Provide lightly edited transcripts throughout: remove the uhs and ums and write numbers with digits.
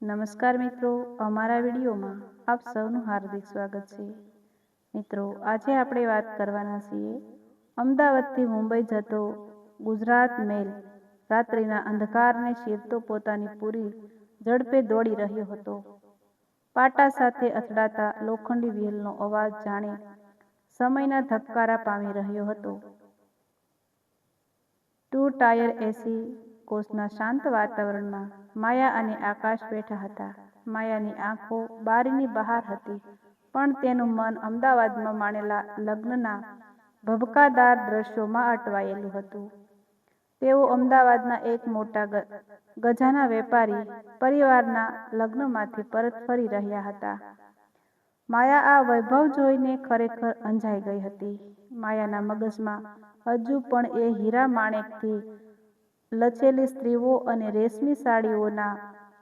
નમસ્કાર મિત્રો, અમારા વિડીયોમાં આપ સૌનું હાર્દિક સ્વાગત છે. મિત્રો, આજે આપણે વાત કરવાના છીએ અમદાવાદથી મુંબઈ જતો ગુજરાત મેલ રાત્રિના અંધકારને ચીરતો પોતાની પૂરી ઝડપે દોડી રહ્યો હતો. પાટા સાથે અથડાતા લોખંડી વ્હીલનો અવાજ જાણે સમયના ધબકારા પામી રહ્યો હતો. 2 ટાયર એસી કોચના શાંત વાતાવરણમાં માયા અને આકાશ બેઠા હતા. માયાની આંખો બારીની બહાર હતી, પણ તેનું મન અમદાવાદમાં માણેલા લગ્નના ભભકાદાર દ્રશ્યોમાં અટવાયેલું હતું. તેઓ અમદાવાદના એક મોટા ગજાના વેપારી પરિવારના લગ્નમાંથી પરત ફરી રહ્યા હતા. માયા આ વૈભવ જોઈને ખરેખર અંજાઈ ગઈ હતી. માયાના મગજમાં હજુ પણ એ હીરા માણેકથી લચેલી સ્ત્રીઓ અને રેશમી સાડીઓના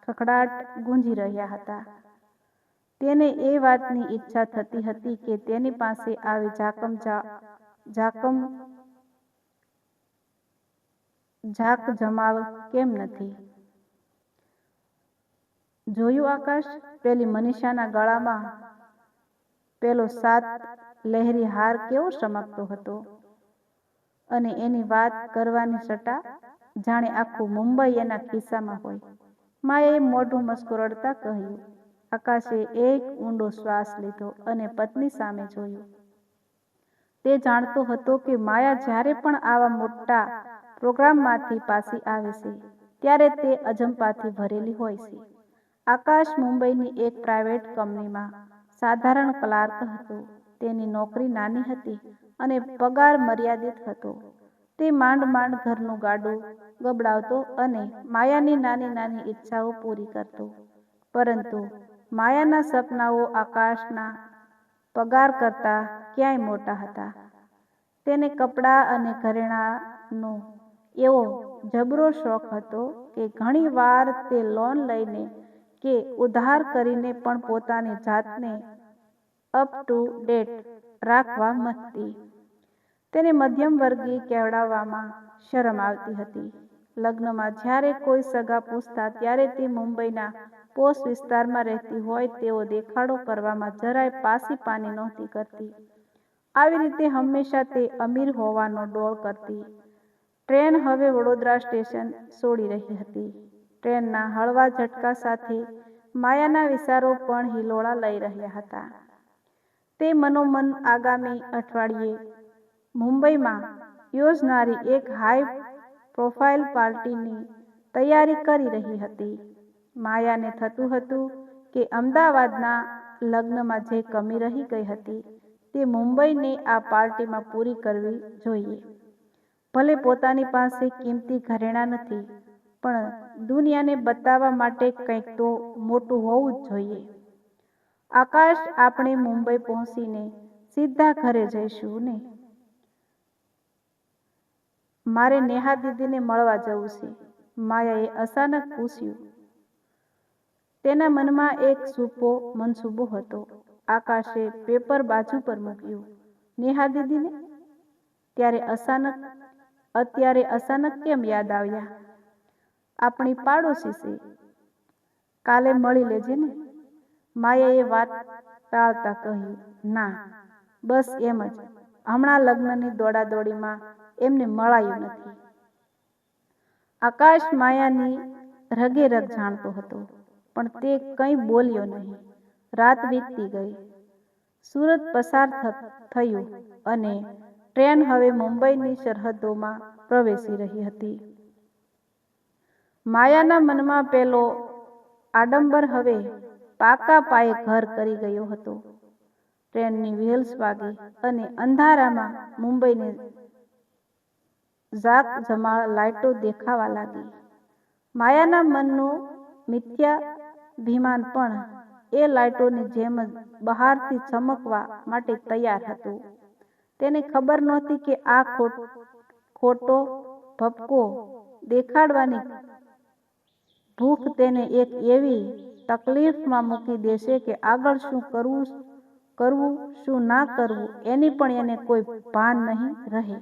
ખખડાટ ગુંજી રહ્યા હતા. તેને એ વાતની ઈચ્છા થતી હતી કે તેની પાસે આવી જાકજમાળ કેમ નથી. જોયું આકાશ, પેલી મનીષાના ગળામાં પેલો 7 લહેરી હાર કેવો ચમકતો હતો, અને એની વાત કરવાની સટ્ટા જાણે આખું મુંબઈ એના ખિસ્સામાં હોય. માયાએ મોઢું મસ્કુરડતા કહ્યું. આકાશે એક ઊંડો શ્વાસ લીધો અને પત્ની સામે જોયું. તે જાણતો હતો કે માયા જ્યારે પણ આવા મોટા પ્રોગ્રામમાંથી પાછી આવે છે, ત્યારે તે અજંપાથી ભરેલી હોય છે. આકાશ મુંબઈની એક પ્રાઇવેટ કંપનીમાં સાધારણ ક્લાર્ક હતો. તેની નોકરી નાની હતી અને પગાર મર્યાદિત હતો. તે માંડ માંડ ઘરનું ગાડું ગબડાવતો અને માયાની નાની નાની ઈચ્છાઓ પૂરી કરતો. પરંતુ માયાના સપનાઓ આકાશના પગાર કરતા ક્યાંય મોટા હતા. તેને કપડાં અને ઘરેણાંનો એવો જબરો શોખ હતો કે ઘણી વાર તે લોન લઈને કે ઉધાર કરીને પણ પોતાની જાતને અપ ટુ ડેટ રાખવા મથતી. તેને મધ્યમ વર્ગીય કહેવાવામાં શરમ આવતી હતી. લગ્નમાં જ્યારે કોઈ સગા પૂછતા ત્યારે તે મુંબઈના પોશ વિસ્તારમાં રહેતી હોય તેવો દેખાડો કરવામાં જરાય પાછી પાની નહોતી કરતી. આવી રીતે હંમેશા તે અમીર હોવાનો ડોળ કરતી. ટ્રેન હવે વડોદરા સ્ટેશન છોડી રહી હતી. ટ્રેનના હળવા ઝટકા સાથે માયાના વિચારો પણ હિલોળા લઈ રહ્યા હતા. તે મનોમન આગામી અઠવાડિયે મુંબઈમાં યોજાનારી એક હાઈ પ્રોફાઇલ પાર્ટીની તૈયારી કરી રહી હતી. માયાને થતું હતું કે અમદાવાદના લગ્નમાં જે કમી રહી ગઈ હતી તે મુંબઈને આ પાર્ટીમાં પૂરી કરવી જોઈએ. ભલે પોતાની પાસે કિંમતી ઘરેણાં નથી, પણ દુનિયાને બતાવવા માટે કંઈક તો મોટું હોવું જ જોઈએ. આકાશ, આપણે મુંબઈ પહોંચીને સીધા ઘરે જઈશું ને? મારે નેહા દીદીને મળવા જવું છે, માયાએ અચાનક પૂછ્યું. તેના મનમાં એક મનસૂબો હતો. આકાશે પેપર બાજુ પર મૂક્યું. નેહા દીદીને અત્યારે અચાનક કેમ યાદ આવ્યા? આપણી પાડોશી છે, કાલે મળી લેજે ને. માયાએ વાત ટાળતા કહ્યું. ના, બસ એમ જ. હમણાં લગ્નની દોડાદોડીમાં એમને મળાયું નથી. આકાશ માયાની રગે રગ જાણતો હતો, પણ તે કંઈ બોલ્યો નહીં. રાત વીતતી ગઈ. સુરત પસાર થયું અને ટ્રેન હવે મુંબઈની સરહદોમાં પ્રવેશી રહી હતી. માયાના મનમાં પેલો આડંબર હવે પાકા પાયે ઘર કરી ગયો હતો. ટ્રેનની વ્હીલ્સ વાગી અને અંધારામાં મુંબઈની જાકજમાળ લાઈટો દેખાવા લાગી. માયાના મનનું મિથ્યાભિમાન પણ એ લાઈટોની જેમ જ બહારથી ચમકવા માટે તૈયાર હતું. તેને ખબર નહોતી કે આ ખોટો ભપકો દેખાડવાની ભૂખ તેને એક એવી તકલીફમાં મૂકી દેશે કે આગળ શું કરવું શું ના કરવું એની પણ એને કોઈ ભાન નહીં રહે.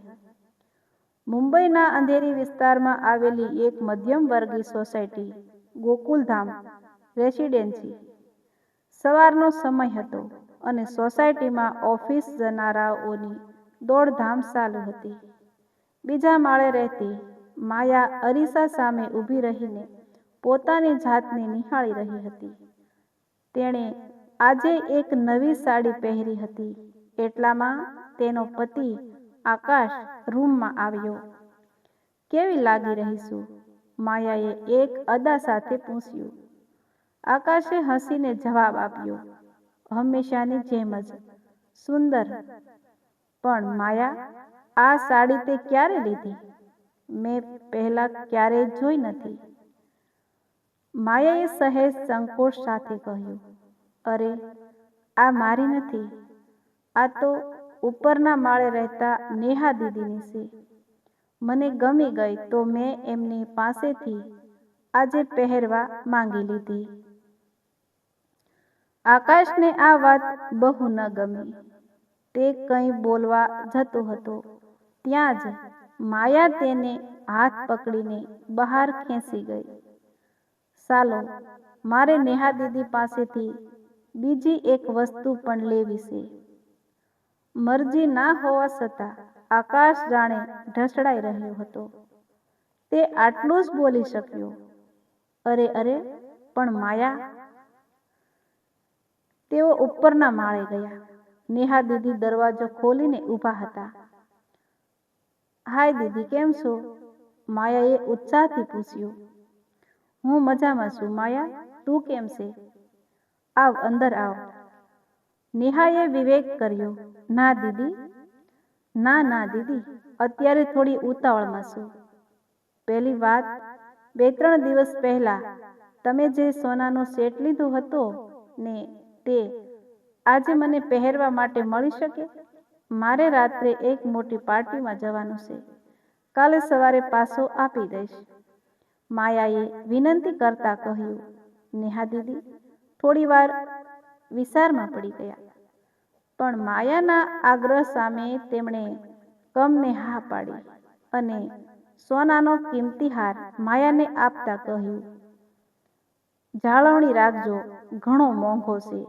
મુંબઈના અંધેરી વિસ્તારમાં આવેલી એક મધ્યમ વર્ગીય સોસાયટી ગોકુલધામ રેસિડેન્સી. સવારનો સમય હતો અને સોસાયટીમાં ઓફિસ જનારાઓની દોડધામ ચાલુ હતી. બીજા માળે રહેતી માયા અરીસા સામે ઊભી રહીને પોતાની જાતને નિહાળી રહી હતી. તેણે આજે એક નવી સાડી પહેરી હતી. એટલામાં તેનો પતિ આકાશ રૂમમાં આવ્યો. કેવી લાગી રહી છું? માયાએ એક અદા સાથે પૂછ્યું. આકાશે હસીને જવાબ આપ્યો, હંમેશાની જેમ જ, સુંદર. પણ માયા, આ સાડી તે ક્યારે લીધી? મેં પહેલા ક્યારેય જોઈ નથી. માયાએ સહેજ સંકોચ સાથે કહ્યું, અરે, આ મારી નથી. આ તો ઉપરના માળે રહેતા નેહા દીદીની છે. મને ગમી ગઈ તો મેં એમની પાસેથી આજે પહેરવા માંગી લીધી. આકાશને આ વાત બહુ ન ગમી. તે કંઈ બોલવા જતો હતો ત્યાં જ માયા તેને હાથ પકડીને બહાર ખેંચી ગઈ. ચાલો, મારે નેહા દીદી પાસેથી બીજી એક વસ્તુ પણ લેવી છે. મરજી ના હોવા છતાં આકાશ જાણે ઢસડાઈ રહ્યો હતો. તે આટલું જ બોલી શક્યો. અરે અરે, પણ માયા. તેઓ ઉપરના માળે ગયા. નેહા દીદી દરવાજો ખોલીને ઊભા હતા. હાય દીદી, કેમ છો? માયાએ ઉત્સાહથી પૂછ્યું. હું મજામાં છું માયા, તું કેમ છે? આવ, અંદર આવ. નેહાએ વિવેક કર્યો. ના દીદી, ના દીદી, અત્યારે થોડી ઉતાવળમાં છું. પહેલી વાત, 2-3 દિવસ પહેલા તમે જે સોનાનો સેટ લીધો હતો ને તે આજે મને પહેરવા માટે મળી શકે? મારે રાત્રે એક મોટી પાર્ટીમાં જવાનું છે. કાલે સવારે પાછો આપી દઈશ. માયાએ વિનંતી કરતા કહ્યું. નેહા દીદી થોડી વાર વિચારમાં પડી ગયા. પણ માયાના આગ્રહ સામે તેમણે કમને હા પાડી અને સોનાનો કિંમતી હાર માયાને આપતા કહ્યું, જાળવણી રાખજો, ઘણો મોંઘો છે.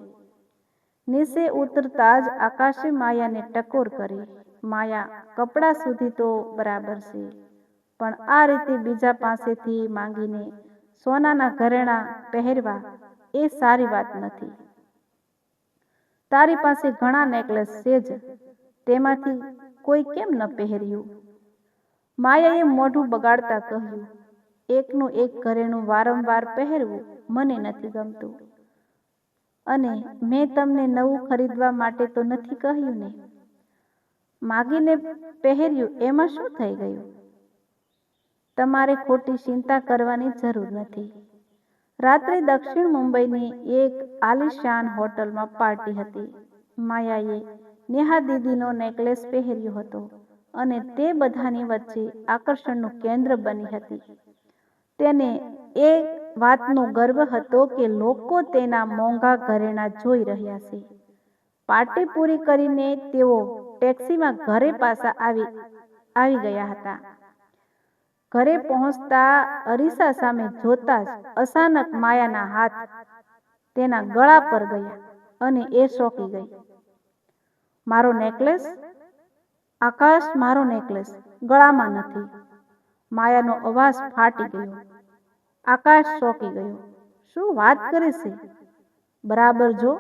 નીચે ઉતરતા જ આકાશે માયાને ટકોર કરી. માયા, કપડાં સુધી તો બરાબર છે, પણ આ રીતે બીજા પાસેથી માંગીને સોનાના ઘરેણાં પહેરવા એ સારી વાત નથી. તારી પાસે ઘણા નેકલેસ છે જ, તેમાંથી કોઈ કેમ ન પહેર્યું? માયાએ મોઢું બગાડતા કહ્યું, એકનું એક ઘરેણું વારંવાર પહેરવું મને નથી ગમતું. અને મેં તમને નવું ખરીદવા માટે તો નથી કહ્યું ને? માગીને પહેર્યું એમાં શું થઈ ગયું? તમારે ખોટી ચિંતા કરવાની જરૂર નથી. રાત્રે દક્ષિણ મુંબઈની એક આલીશાન હોટલમાં પાર્ટી હતી. માયાએ નેહા દીદીનો નેકલેસ પહેર્યો હતો અને તે બધાની વચ્ચે આકર્ષણનું કેન્દ્ર બની હતી. તેને એ વાતનો ગર્વ હતો કે લોકો તેના મોંઘા ઘરેણાં જોઈ રહ્યા છે. પાર્ટી પૂરી કરીને તેઓ ટેક્સીમાં ઘરે પાછા આવી ગયા હતા. ઘરે પહોંચતા અરીસા સામે જોતા જ અચાનક માયાના હાથ તેના ગળા પર ગયા અને એ ચોંકી ગઈ. મારો નેકલેસ? આકાશ, મારો નેકલેસ ગળામાં નથી. માયાનો અવાજ ફાટી ગયો. આકાશ ચોંકી ગયો. શું વાત કરે છે? બરાબર જો,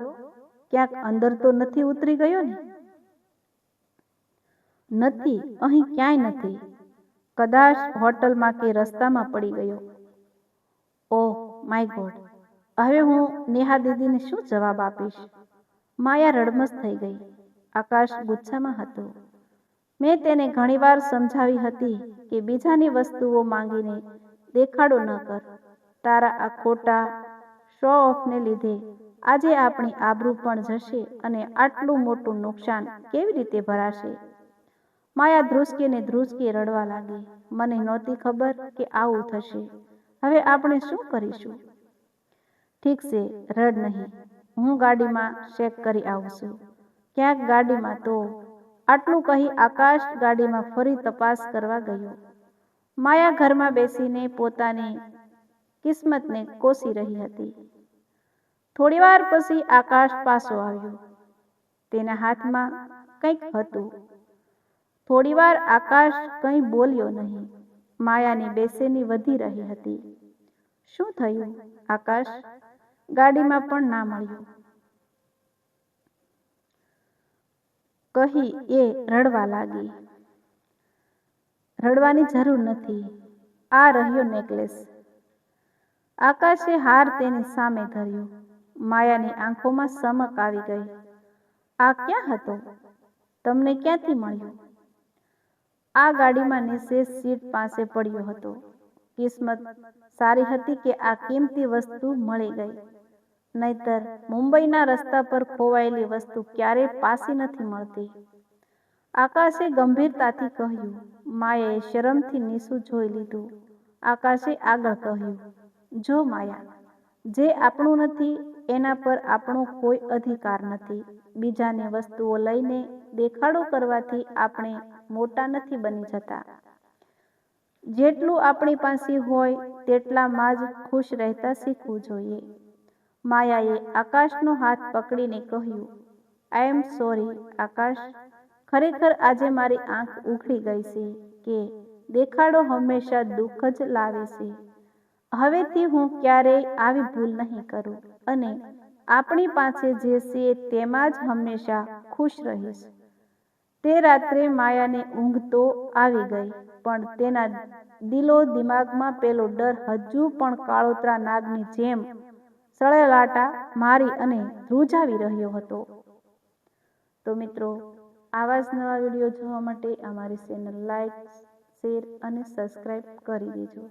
ક્યાંક અંદર તો નથી ઉતરી ગયો ને? નથી, અહીં ક્યાંય નથી. કદાચ હોટલમાં કે રસ્તામાં પડી ગયો. ઓહ માય ગોડ, હવે હું નેહા દીદીને શું જવાબ આપીશ? માયા રડમસ થઈ ગઈ. આકાશ ગુસ્સામાં હતો. મેં તેને ઘણીવાર સમજાવી હતી કે બીજાની વસ્તુઓ માંગીને દેખાડો ન કર. તારા આ ખોટા શો ઓફને લીધે આજે આપણી આબરૂ પણ જશે અને આટલું મોટું નુકસાન કેવી રીતે ભરાશે? માયા ધ્રુસકે રડવા લાગી. મને નહોતી ખબર કે આવું થશે. હવે આપણે શું કરીશું? ઠીક છે, રડ નહીં. હું ગાડીમાં ચેક કરી આવું છું. ક્યાંક ગાડીમાં તો. આટલું કહી આકાશ ગાડીમાં ફરી તપાસ કરવા ગયો. માયા ઘરમાં બેસીને પોતાની કિસ્મતને કોસી રહી હતી. થોડીવાર પછી આકાશ પાછો આવ્યો. તેના હાથમાં કંઈક હતું. થોડીવાર આકાશ કંઈ બોલ્યો નહીં. માયાની બેચેની વધી રહી હતી. શું થયું? આકાશ ગાડીમાં પણ ના મળ્યો. કહી એ રડવા લાગી. રડવાની જરૂર નથી. આ રહ્યો નેકલેસ. આકાશે હાર તેની સામે ધર્યો. માયાની આંખોમાં ચમક આવી ગઈ. આ ક્યાં હતો? તમને ક્યાંથી મળ્યો? આ ગાડીમાં નીચે સીટ પાસે પડ્યો હતો. કિસ્મત સારી હતી કે આ કિંમતી વસ્તુ મળી ગઈ. નહીતર મુંબઈના રસ્તા પર ખોવાયેલી વસ્તુ ક્યારેય પાછી નથી મળતી. આકાશે ગંભીરતાથી કહ્યું. માયાએ શરમથી નીચું જોઈ લીધું. આકાશે આગળ કહ્યું, જો માયા, જે આપણું નથી એના પર આપણો કોઈ અધિકાર નથી. બીજાની વસ્તુઓ લઈને દેખાડો કરવાથી આપણે મોટા નથી બની જતા. જેટલું આપણી પાસે હોય તેટલામાં જ ખુશ રહેતા શીખવું જોઈએ. માયાએ આકાશનો હાથ પકડીને કહ્યું, આઈ એમ સોરી આકાશ. ખરેખર આજે મારી આંખ ઉઘડી ગઈ છે કે દેખાડો હંમેશા દુઃખ જ લાવે છે. હવેથી હું ક્યારેય આવી ભૂલ નહીં કરું અને આપણી પાસે જે છે તેમાં જ હંમેશા ખુશ રહીશ. તે રાત્રે માયાને ઊંઘ તો આવી ગઈ, પણ તેના દિલો દિમાગમાં પેલો ડર હજુ પણ કાળોતરા નાગની જેમ સળેલાટા મારી અને ધ્રુજાવી રહ્યો હતો. તો મિત્રો, આવા જ નવા વિડીયો જોવા માટે અમારી ચેનલ લાઈક, શેર અને સબસ્ક્રાઈબ કરી દેજો.